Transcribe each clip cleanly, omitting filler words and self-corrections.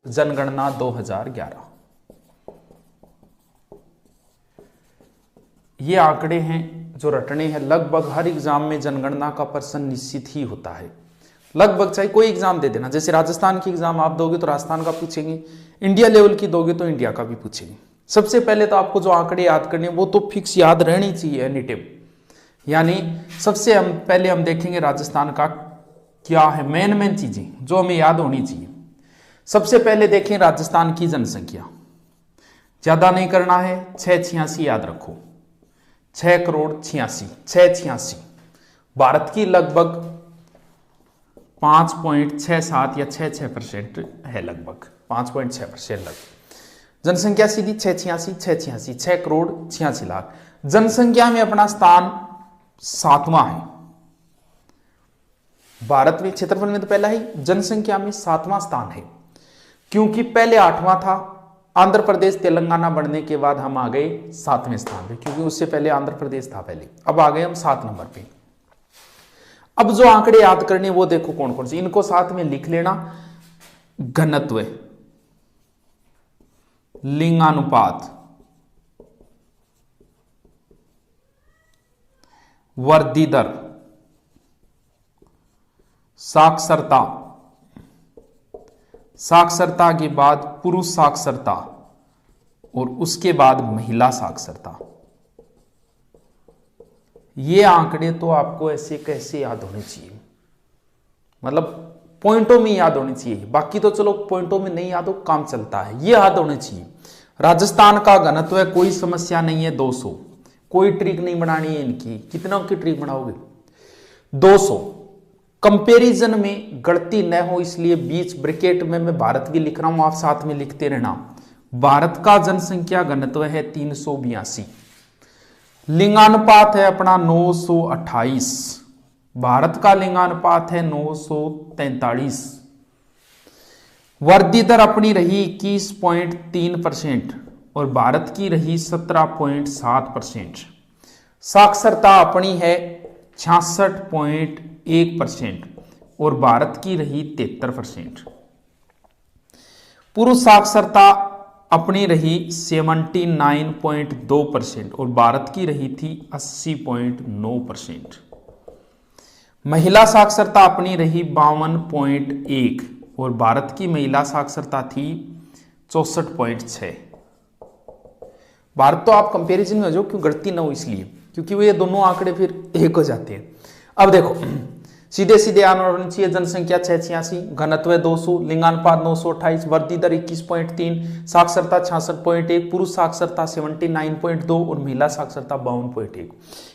जनगणना 2011। ये आंकड़े हैं जो रटने हैं। लगभग हर एग्जाम में जनगणना का प्रश्न निश्चित ही होता है, लगभग, चाहे कोई एग्जाम दे देना। जैसे राजस्थान की एग्जाम आप दोगे तो राजस्थान का पूछेंगे, इंडिया लेवल की दोगे तो इंडिया का भी पूछेंगे। सबसे पहले तो आपको जो आंकड़े याद करने वो तो फिक्स याद रहनी चाहिए एनी टाइम। यानी सबसे पहले हम देखेंगे राजस्थान का क्या है, मेन चीजें जो हमें याद होनी चाहिए। सबसे पहले देखें राजस्थान की जनसंख्या, ज्यादा नहीं करना है, 686 याद रखो, 6,86,686। भारत की लगभग 5.67 या 66% है, लगभग 5.6% लगभग जनसंख्या सीधी 686, 6,86,86,00,000। जनसंख्या में अपना स्थान 7वां है। भारत में क्षेत्रफल में तो पहला ही, जनसंख्या में 7वां स्थान है, क्योंकि पहले 8वां था। आंध्र प्रदेश तेलंगाना बढ़ने के बाद हम आ गए 7वें स्थान पे, क्योंकि उससे पहले आंध्र प्रदेश था पहले, अब आ गए हम 7 नंबर पे। अब जो आंकड़े याद करने वो देखो कौन कौन से, इनको साथ में लिख लेना। घनत्व, लिंगानुपात, वृद्धि दर, साक्षरता, साक्षरता के बाद पुरुष साक्षरता और उसके बाद महिला साक्षरता। ये आंकड़े तो आपको ऐसे कैसे याद होने चाहिए, मतलब पॉइंटों में याद होनी चाहिए। बाकी तो चलो पॉइंटों में नहीं याद हो, काम चलता है, ये याद होने चाहिए। राजस्थान का घनत्व है, कोई समस्या नहीं है, 200। कोई ट्रिक नहीं बनानी है इनकी, कितना की ट्रिक बनाओगे, 200। कंपैरिजन में गलती न हो इसलिए बीच ब्रैकेट में मैं भारत भी लिख रहा हूं, आप साथ में लिखते रहना। भारत का जनसंख्या घनत्व है 382। लिंगानुपात है अपना 928, भारत का लिंगानुपात है 943। वृद्धि दर अपनी रही 21.3% और भारत की रही 17.7%। साक्षरता अपनी है 66.1% और भारत की रही 73%। पुरुष साक्षरता अपनी रही 79.2% और भारत की रही थी 80.9%। महिला साक्षरता अपनी रही 52.1 और भारत की महिला साक्षरता थी 64.6। भारत तो आप कंपैरिजन में हो जाओ, क्यों गलती ना हो इसलिए, क्योंकि वो ये दोनों आंकड़े फिर एक हो जाते हैं। अब देखो सीधे सीधे आना होनी चाहिए। जनसंख्या 686, घनत्व 200, लिंगानुपात 928, वृद्धि दर 21.3, साक्षरता 66.1, पुरुष साक्षरता 79.2 और महिला साक्षरता 52.1।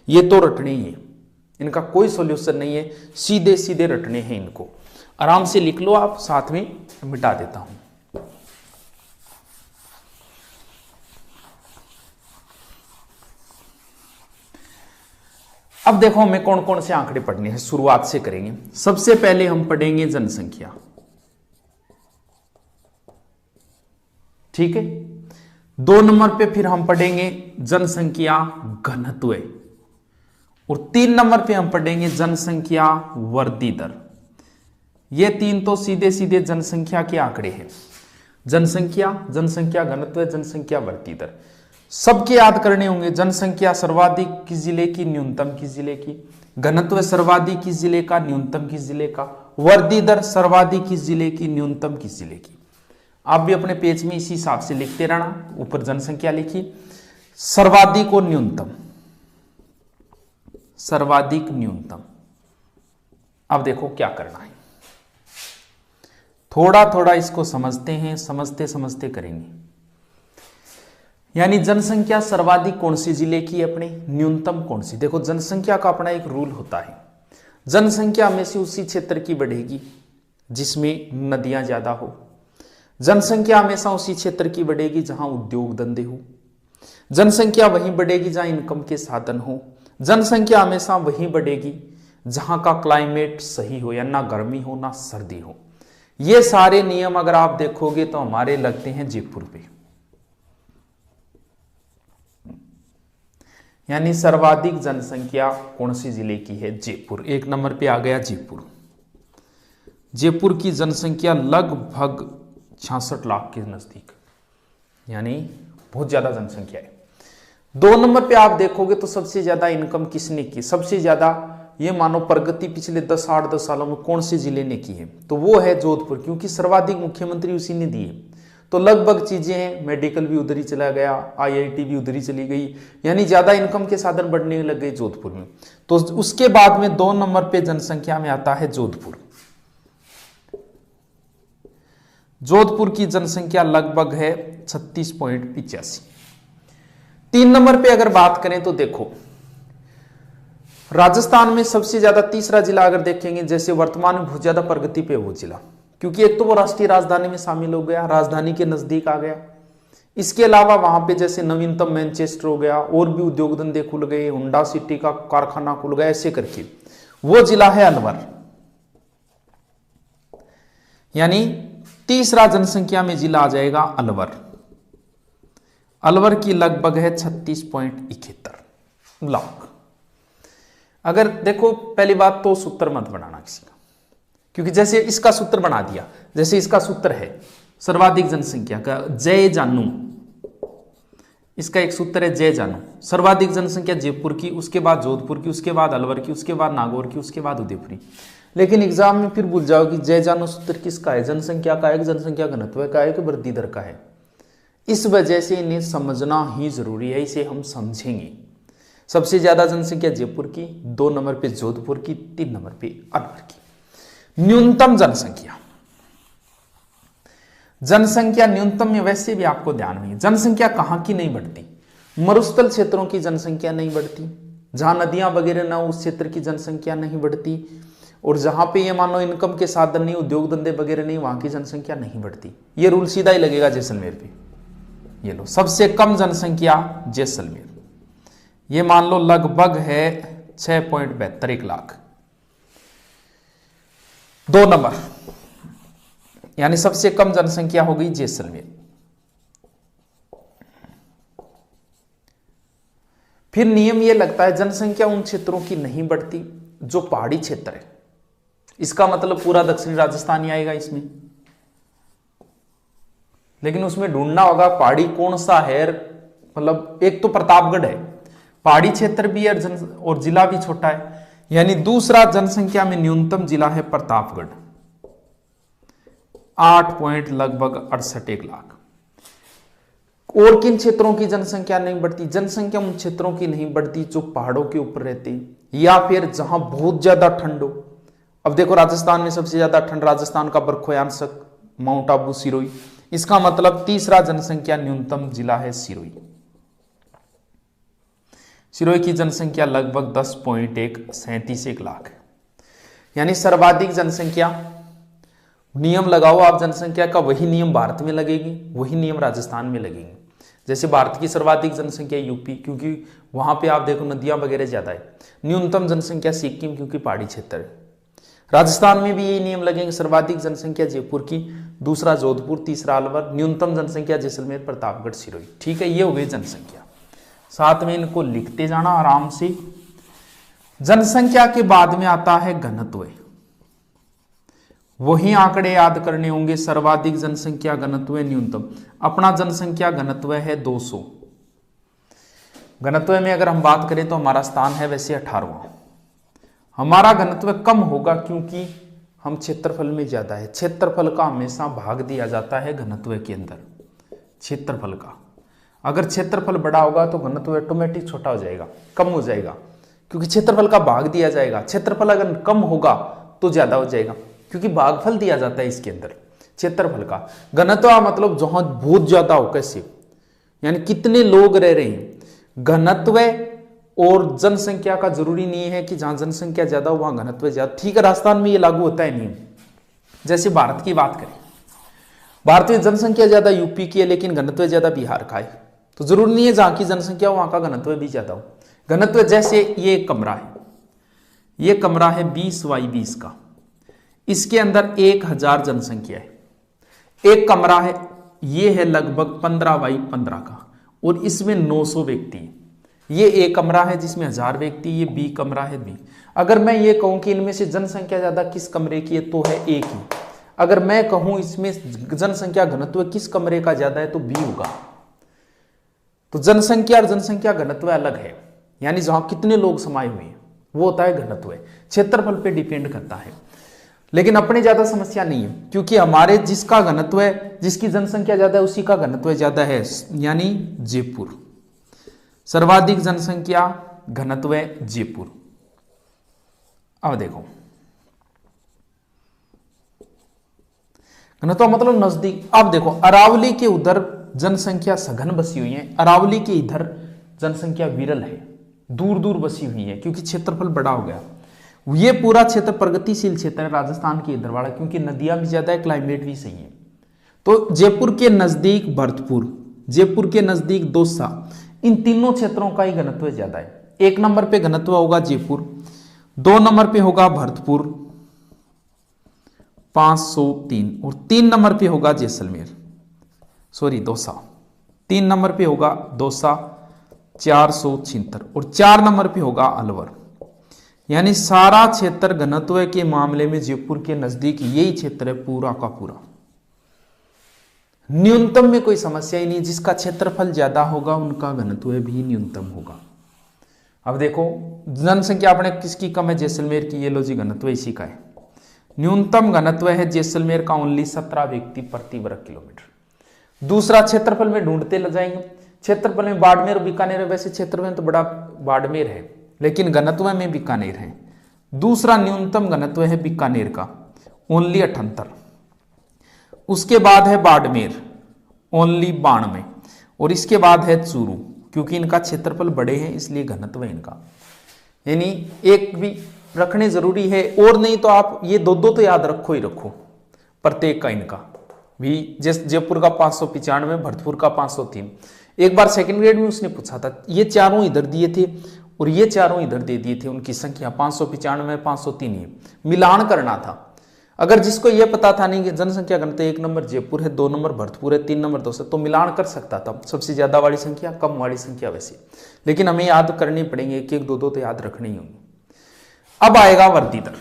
ये तो रटने ही है, इनका कोई सॉल्यूशन नहीं है, सीधे सीधे रटने हैं इनको। आराम से लिख लो आप, साथ में मिटा देता हूं। अब देखो हमें कौन कौन से आंकड़े पढ़ने हैं, शुरुआत से करेंगे। सबसे पहले हम पढ़ेंगे जनसंख्या, ठीक है। 2 नंबर पे फिर हम पढ़ेंगे जनसंख्या घनत्व और 3 नंबर पे हम पढ़ेंगे जनसंख्या वृद्धि दर। ये 3 तो सीधे सीधे जनसंख्या के आंकड़े हैं। जनसंख्या, जनसंख्या घनत्व, जनसंख्या वृद्धि दर सबके याद करने होंगे। जनसंख्या सर्वाधिक किस जिले की, न्यूनतम किस जिले की, घनत्व सर्वाधिक किस जिले का, न्यूनतम किस जिले का, वृद्धि दर सर्वाधिक किस जिले की, न्यूनतम किस जिले की। आप भी अपने पेज में इसी हिसाब से लिखते रहना। ऊपर जनसंख्या लिखिए, सर्वाधिक और न्यूनतम, सर्वाधिक न्यूनतम। अब देखो क्या करना है, थोड़ा थोड़ा इसको समझते हैं, समझते समझते करेंगे। यानी जनसंख्या सर्वाधिक कौन सी जिले की है अपने, न्यूनतम कौन सी। देखो जनसंख्या का अपना एक रूल होता है, जनसंख्या हमेशा उसी क्षेत्र की बढ़ेगी जिसमें नदियां ज्यादा हो। जनसंख्या हमेशा उसी क्षेत्र की बढ़ेगी जहां उद्योग धंधे हो। जनसंख्या वहीं बढ़ेगी जहां इनकम के साधन हो। जनसंख्या हमेशा वहीं बढ़ेगी जहां का क्लाइमेट सही हो, या ना गर्मी हो ना सर्दी हो। ये सारे नियम अगर आप देखोगे तो हमारे लगते हैं जयपुर पे। यानी सर्वाधिक जनसंख्या कौन सी जिले की है, जयपुर। 1 नंबर पे आ गया जयपुर। जयपुर की जनसंख्या लगभग 66 लाख के नजदीक, यानी बहुत ज्यादा जनसंख्या है। 2 नंबर पे आप देखोगे तो सबसे ज्यादा इनकम किसने की, सबसे ज्यादा ये मानो प्रगति पिछले 8-10 सालों में कौन से जिले ने की है, तो वो है जोधपुर, क्योंकि सर्वाधिक मुख्यमंत्री उसी ने दिए। तो लगभग चीजें हैं, मेडिकल भी उधर ही चला गया, IIT भी उधर ही चली गई, यानी ज्यादा इनकम के साधन बढ़ने लग गए जोधपुर में। तो उसके बाद में 2 नंबर पे जनसंख्या में आता है जोधपुर। जोधपुर की जनसंख्या लगभग है 36.85। 3 नंबर पे अगर बात करें तो देखो राजस्थान में सबसे ज्यादा तीसरा जिला अगर देखेंगे, जैसे वर्तमान में बहुत ज्यादा प्रगति पे वो जिला, क्योंकि एक तो वो राष्ट्रीय राजधानी में शामिल हो गया, राजधानी के नजदीक आ गया। इसके अलावा वहां पे जैसे नवीनतम मैनचेस्टर हो गया, और भी उद्योग धंधे खुल गए, हुंडा सिटी का कारखाना खुल गया, ऐसे करके वो जिला है अलवर। यानी तीसरा जनसंख्या में जिला आ जाएगा अलवर। अलवर की लगभग है 36.71 लाख। अगर देखो पहली बात तो सूत्र मत बनाना किसी का, क्योंकि जैसे इसका सूत्र बना दिया, जैसे इसका सूत्र है सर्वाधिक जनसंख्या का जय जानू, इसका एक सूत्र है जय जानू, सर्वाधिक जनसंख्या जयपुर की, उसके बाद जोधपुर की, उसके बाद अलवर की, उसके बाद नागौर की, उसके बाद उदयपुरी। लेकिन एग्जाम में फिर भूल जाओ कि जय जानू सूत्र किसका है, जनसंख्या का है, जनसंख्या घनत्व का है कि वृद्धि दर का है। इस वजह से इन्हें समझना ही जरूरी है, इसे हम समझेंगे। सबसे ज्यादा जनसंख्या जयपुर की, 2 नंबर पे जोधपुर की, 3 नंबर पे अलवर की। न्यूनतम जनसंख्या, जनसंख्या न्यूनतम में वैसे भी आपको ध्यान में, जनसंख्या कहां की नहीं बढ़ती, मरुस्थल क्षेत्रों की जनसंख्या नहीं बढ़ती, जहां नदियां वगैरह ना उस क्षेत्र की जनसंख्या नहीं बढ़ती, और जहां पे ये मानो इनकम के साधन नहीं, उद्योग धंधे वगैरह नहीं, वहां की जनसंख्या नहीं बढ़ती। ये रूल सीधा ही लगेगा जैसलमेर पे। ये लो सबसे कम जनसंख्या जैसलमेर, ये मान लो लगभग है 6.72 लाख। 2 नंबर यानी सबसे कम जनसंख्या हो गई जैसलमेर। फिर नियम यह लगता है जनसंख्या उन क्षेत्रों की नहीं बढ़ती जो पहाड़ी क्षेत्र है, इसका मतलब पूरा दक्षिणी राजस्थान ही आएगा इसमें। लेकिन उसमें ढूंढना होगा पहाड़ी कौन सा है, मतलब एक तो प्रतापगढ़ है, पहाड़ी क्षेत्र भी है और जिला भी छोटा है, यानी दूसरा जनसंख्या में न्यूनतम जिला है प्रतापगढ़, 8 लगभग 68 लाख। और किन क्षेत्रों की जनसंख्या नहीं बढ़ती, जनसंख्या उन क्षेत्रों की नहीं बढ़ती जो पहाड़ों के ऊपर रहते या फिर जहां बहुत ज्यादा ठंड हो। अब देखो राजस्थान में सबसे ज्यादा ठंड राजस्थान का बरखोयांशक माउंट आबू सिरोही, इसका मतलब तीसरा जनसंख्या न्यूनतम जिला है सिरोही। सिरोही की जनसंख्या लगभग 10.37 लाख है, यानी सर्वाधिक जनसंख्या। नियम लगाओ आप जनसंख्या का, वही नियम भारत में लगेगी, वही नियम राजस्थान में लगेंगे। जैसे भारत की सर्वाधिक जनसंख्या यूपी, क्योंकि वहां पे आप देखो नदियां वगैरह ज्यादा है। न्यूनतम जनसंख्या सिक्किम, क्योंकि पहाड़ी क्षेत्र है। राजस्थान में भी यही नियम लगेंगे, सर्वाधिक जनसंख्या जयपुर की, दूसरा जोधपुर, तीसरा अलवर, न्यूनतम जनसंख्या जैसलमेर, प्रतापगढ़, सिरोही। ठीक है, ये हो गई जनसंख्या। साथ में इनको लिखते जाना आराम से। जनसंख्या के बाद में आता है घनत्व, वही आंकड़े याद करने होंगे, सर्वाधिक जनसंख्या घनत्व न्यूनतम। अपना जनसंख्या घनत्व है 200। घनत्व में अगर हम बात करें तो हमारा स्थान है वैसे 18वां। हमारा घनत्व कम होगा क्योंकि हम क्षेत्रफल में ज्यादा है। क्षेत्रफल का हमेशा भाग दिया जाता है घनत्व के अंदर, क्षेत्रफल का। अगर क्षेत्रफल बड़ा होगा तो घनत्व ऑटोमेटिक छोटा हो जाएगा, कम हो जाएगा, क्योंकि क्षेत्रफल का भाग दिया जाएगा। क्षेत्रफल अगर कम होगा तो ज्यादा हो जाएगा, क्योंकि भागफल दिया जाता है इसके अंदर क्षेत्रफल का। घनत्व मतलब जहां बहुत ज्यादा हो, कैसे, यानी कितने लोग रह रहे हैं। घनत्व और जनसंख्या का जरूरी नहीं है कि जहां जनसंख्या ज्यादा हो वहां घनत्व ज्यादा। ठीक है, राजस्थान में ये लागू होता है नियम। जैसे भारत की बात करें, भारत में जनसंख्या ज्यादा यूपी की है लेकिन घनत्व ज्यादा बिहार का है, तो जरूरी नहीं है जहां की जनसंख्या हो वहां का घनत्व भी ज्यादा हो। घनत्व जैसे ये कमरा है, ये कमरा है 20x20 का, इसके अंदर 1000 जनसंख्या है। एक कमरा है, ये है लगभग 15x15 का, और इसमें 900 व्यक्ति है। ये एक कमरा है जिसमें 1000 व्यक्ति, ये बी कमरा है बी। अगर मैं ये कहूं कि इनमें से जनसंख्या ज्यादा किस कमरे की है, तो है एक ही। अगर मैं कहूं इसमें जनसंख्या घनत्व किस कमरे का ज्यादा है तो बी होगा। तो जनसंख्या और जनसंख्या घनत्व अलग है, यानी जहां कितने लोग समाये हुए हैं वो होता है घनत्व। क्षेत्रफल पे डिपेंड करता है, लेकिन अपने ज्यादा समस्या नहीं है, क्योंकि हमारे जिसका घनत्व है, जिसकी जनसंख्या ज्यादा है उसी का घनत्व ज्यादा है, यानी जयपुर। सर्वाधिक जनसंख्या घनत्व जयपुर। अब देखो घनत्व मतलब नजदीक। अब देखो अरावली के उधर जनसंख्या सघन बसी हुई है, अरावली के इधर जनसंख्या विरल है, दूर दूर बसी हुई है, क्योंकि क्षेत्रफल बड़ा हो गया। ये पूरा क्षेत्र प्रगतिशील क्षेत्र है राजस्थान के इधर वाला, क्योंकि नदियां भी ज्यादा है, क्लाइमेट भी सही है। तो जयपुर के नजदीक भरतपुर, जयपुर के नजदीक दौसा, इन तीनों क्षेत्रों का ही घनत्व ज्यादा है। 1 नंबर पे घनत्व होगा जयपुर, 2 नंबर पे होगा भरतपुर 503, और 3 नंबर पे होगा जैसलमेर, सॉरी दौसा, 3 नंबर पे होगा दौसा 476, और 4 नंबर पे होगा अलवर। यानी सारा क्षेत्र घनत्व के मामले में जयपुर के नजदीक यही क्षेत्र है पूरा का पूरा। न्यूनतम में कोई समस्या ही नहीं, जिसका क्षेत्रफल ज्यादा होगा उनका घनत्व भी न्यूनतम होगा। अब देखो जनसंख्या अपने किसकी कम है, जैसलमेर की, ये लो जी घनत्व इसी का है। न्यूनतम घनत्व है जैसलमेर का ओनली 17 व्यक्ति प्रति वर्ग किलोमीटर। दूसरा क्षेत्रफल में ढूंढते ल जाएंगे, क्षेत्रफल में बाड़मेर और बीकानेर है, वैसे क्षेत्रफल में तो बड़ा बाड़मेर है, लेकिन घनत्व में बीकानेर है। दूसरा न्यूनतम घनत्व है बीकानेर का ओनली 78, उसके बाद है बाड़मेर ओनली 92, और इसके बाद है चूरू, क्योंकि इनका क्षेत्रफल बड़े हैं इसलिए घनत्व है इनका। यानी एक भी रखने जरूरी है, और नहीं तो आप ये दो तो याद रखो ही रखो प्रत्येक का इनका भी। जैसे जयपुर का 595, भरतपुर का 503। एक बार सेकंड ग्रेड में उसने पूछा था, ये चारों इधर दिए थे और ये चारों इधर दे दिए थे, उनकी संख्या 595 503 ही मिलान करना था। अगर जिसको ये पता था नहीं कि जनसंख्या घनत्व 1 नंबर जयपुर है, 2 नंबर भरतपुर है, 3 नंबर दौसा, तो मिलान कर सकता था, सबसे ज्यादा वाली संख्या कम वाली संख्या वैसे। लेकिन हमें याद करनी पड़ेंगे, एक एक दो दो तो याद रखने ही होंगे। अब आएगा वृद्धि दर।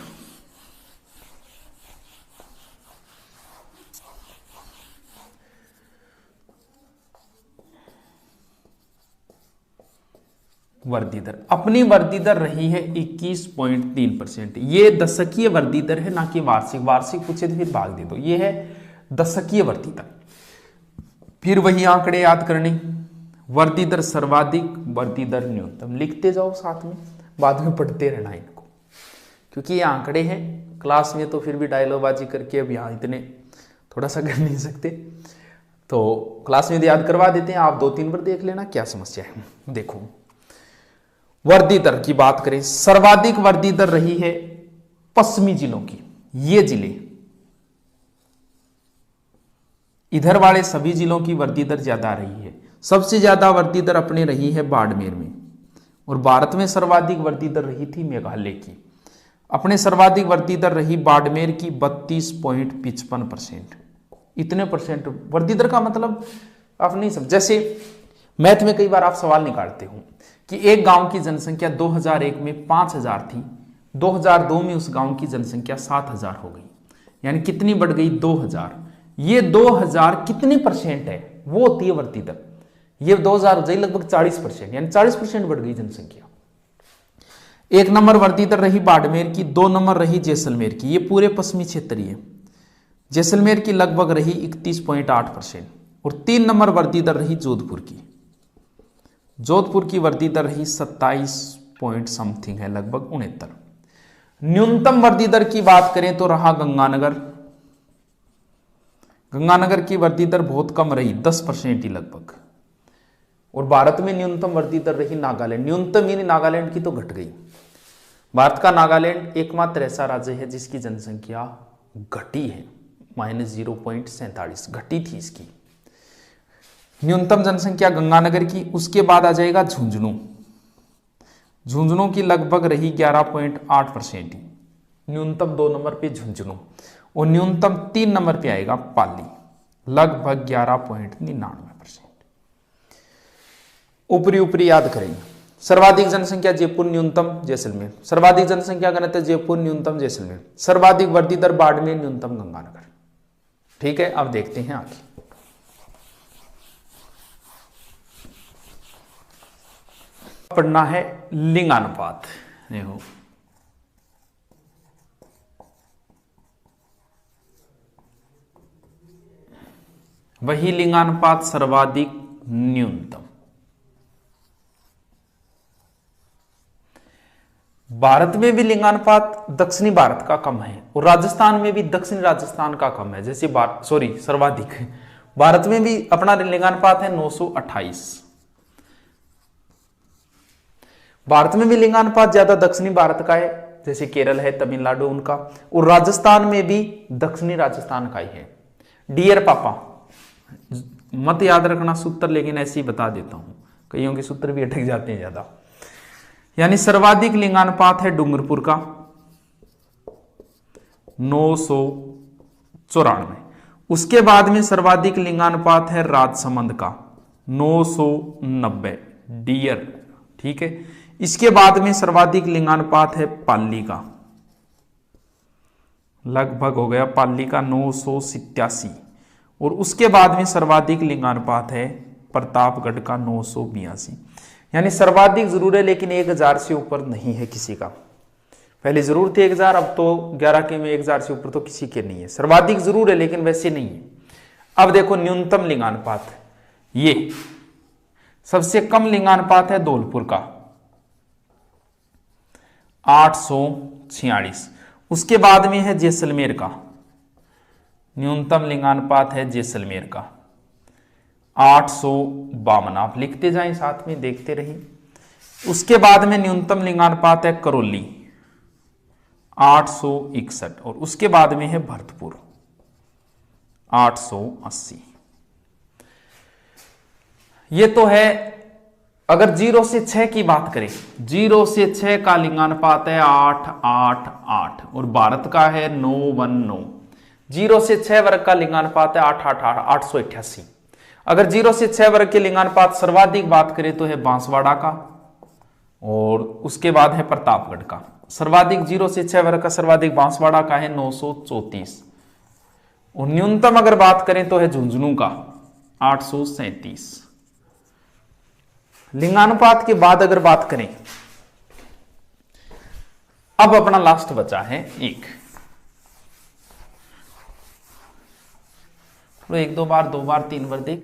वृद्धि दर, अपनी वृद्धि दर रही है 21.3%। ये दशकीय वृद्धि दर है, ना कि वार्षिक। वार्षिक पूछे तो फिर भाग दे दो, ये है दशकीय वृद्धि दर। फिर वही आंकड़े याद करने, वृद्धि दर सर्वाधिक, वृद्धि दर न्यूनतम, लिखते जाओ साथ में, बाद में पढ़ते रहना इनको, क्योंकि ये आंकड़े हैं। क्लास में तो फिर भी डायलॉगबाजी करके अब यहाँ इतने थोड़ा सा कर नहीं सकते, तो क्लास में याद करवा देते हैं, आप 2-3 बार देख लेना, क्या समस्या है। देखो वृद्धि दर की बात करें, सर्वाधिक वृद्धि दर रही है पश्चिमी जिलों की, ये जिले, इधर वाले सभी जिलों की वृद्धि दर ज्यादा रही है। सबसे ज्यादा वृद्धि दर अपने रही है बाड़मेर में, और भारत में सर्वाधिक वृद्धि दर रही थी मेघालय की। अपने सर्वाधिक वृद्धि दर रही बाड़मेर की 32.55%। इतने परसेंट वृद्धि दर का मतलब आप नहीं समझ। जैसे मैथ में कई बार आप सवाल निकालते हो कि एक गांव की जनसंख्या 2001 में 5000 थी, 2002 में उस गांव की जनसंख्या 7000 हो गई, यानी कितनी बढ़ गई, 2000। ये 2000 कितने परसेंट है, वो होती है वृद्धि दर। ये 2000 हो जाए लगभग 40%, यानी 40% बढ़ गई जनसंख्या। 1 नंबर वृद्धि दर रही बाड़मेर की, 2 नंबर रही जैसलमेर की, ये पूरे पश्चिमी क्षेत्रीय। जैसलमेर की लगभग रही 31.8%, और 3 नंबर वृद्धि दर रही जोधपुर की। जोधपुर की वृद्धि दर रही 27 पॉइंट समथिंग है, लगभग 69। न्यूनतम वृद्धि दर की बात करें तो रहा गंगानगर। गंगानगर की वृद्धि दर बहुत कम रही, 10% ही लगभग। और भारत में न्यूनतम वृद्धि दर रही नागालैंड। न्यूनतम यानी नागालैंड की तो घट गई। भारत का नागालैंड एकमात्र ऐसा राज्य है जिसकी जनसंख्या घटी है, -0.47 घटी थी इसकी न्यूनतम जनसंख्या गंगानगर की। उसके बाद आ जाएगा झुंझुनू। झुंझुनू की लगभग रही 11.8% ही, न्यूनतम 2 नंबर पे झुंझुनू, और न्यूनतम 3 नंबर पे आएगा पाली, लगभग 11.99%। ऊपरी ऊपरी याद करेंगे। सर्वाधिक जनसंख्या जयपुर, न्यूनतम जैसलमेर। सर्वाधिक जनसंख्या घनत्व जयपुर, न्यूनतम जैसलमेर। सर्वाधिक वृद्धि दर बाड़मेर, न्यूनतम गंगानगर। ठीक है, अब देखते हैं आगे। पढ़ना है लिंगानुपात। देखो वही लिंगानुपात सर्वाधिक न्यूनतम। भारत में भी लिंगानुपात दक्षिणी भारत का कम है और राजस्थान में भी दक्षिणी राजस्थान का कम है। जैसे सर्वाधिक भारत में भी अपना लिंगानुपात है 928। भारत में भी लिंगानुपात ज्यादा दक्षिणी भारत का है, जैसे केरल है, तमिलनाडु उनका, और राजस्थान में भी दक्षिणी राजस्थान का ही है। डियर पापा, मत याद रखना सूत्र, लेकिन ऐसे ही बता देता हूं, कईयों के सूत्र भी अटक जाते हैं ज्यादा। यानी सर्वाधिक लिंगानुपात है डूंगरपुर का 994। उसके बाद में सर्वाधिक लिंगानुपात है राजसमंद का 990 डियर, ठीक है। इसके बाद में सर्वाधिक लिंगानुपात है पाली का, लगभग हो गया पाली का 987। और उसके बाद में सर्वाधिक लिंगानुपात है प्रतापगढ़ का 982। यानी सर्वाधिक जरूर है, लेकिन 1000 से ऊपर नहीं है किसी का। पहले जरूर थे 1000, अब तो 11 के में 1000 से ऊपर तो किसी के नहीं है। सर्वाधिक जरूर है लेकिन वैसे नहीं है। अब देखो न्यूनतम लिंगानुपात, ये सबसे कम लिंगानुपात है धौलपुर का 846। उसके बाद में है जैसलमेर का, न्यूनतम लिंगानुपात है जैसलमेर का 852। आप लिखते जाएं साथ में, देखते रहिए। उसके बाद में न्यूनतम लिंगानुपात है करौली 861। और उसके बाद में है भरतपुर 880। ये तो है अगर 0 से 6 की बात करें, 0 से 6 का लिंगानुपात है 888 और भारत का है 919। 0 से 6 वर्ग का लिंगानुपात है 888। अगर 0 से 6 वर्ग के लिंगानुपात सर्वाधिक बात करें तो है बांसवाड़ा का, और उसके बाद है प्रतापगढ़ का। सर्वाधिक 0 से 6 वर्ग का सर्वाधिक बांसवाड़ा का है 934। और न्यूनतम अगर बात करें तो है झुंझुनू का 837। लिंगानुपात के बाद अगर बात करें, अब अपना लास्ट बचा है एक। तो 1 2 बार 2 बार 3 बार देख